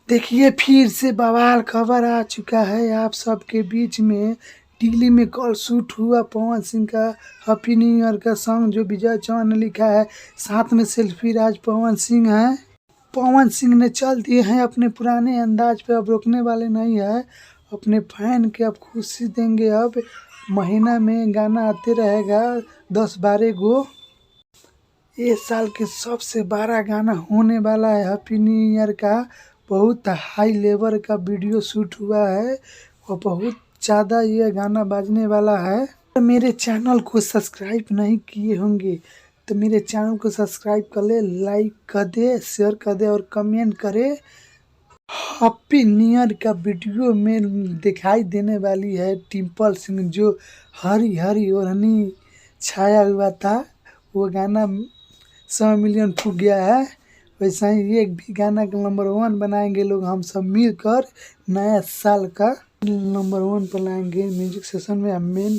देखिए फिर से बवाल खबर आ चुका है आप सबके बीच में। दिल्ली में कल शूट हुआ पवन सिंह का हैप्पी न्यू ईयर का सॉन्ग जो विजय चौहान ने लिखा है। साथ में सेल्फी राज पवन सिंह है। पवन सिंह ने चल दिए हैं अपने पुराने अंदाज पे, अब रोकने वाले नहीं है। अपने फैन के अब खुशी देंगे। अब महीना में गाना आते रहेगा 10-12 गो। इस साल के सबसे बड़ा गाना होने वाला है हैप्पी न्यू ईयर का। बहुत हाई लेवल का वीडियो शूट हुआ है और बहुत ज़्यादा ये गाना बाजने वाला है। तो मेरे चैनल को सब्सक्राइब नहीं किए होंगे तो मेरे चैनल को सब्सक्राइब कर ले, लाइक कर दे, शेयर कर दे और कमेंट करे। हैप्पी न्यू ईयर का वीडियो में दिखाई देने वाली है टिम्पल सिंह जो हरी हरी ओढ़नी छाया हुआ था। वो गाना 100 मिलियन फूक गया है। वैसा ही एक भी गाना का नंबर 1 बनाएंगे लोग हम सब मिलकर। नया साल का नंबर 1 पर लाएंगे म्यूजिक सेशन में। मेन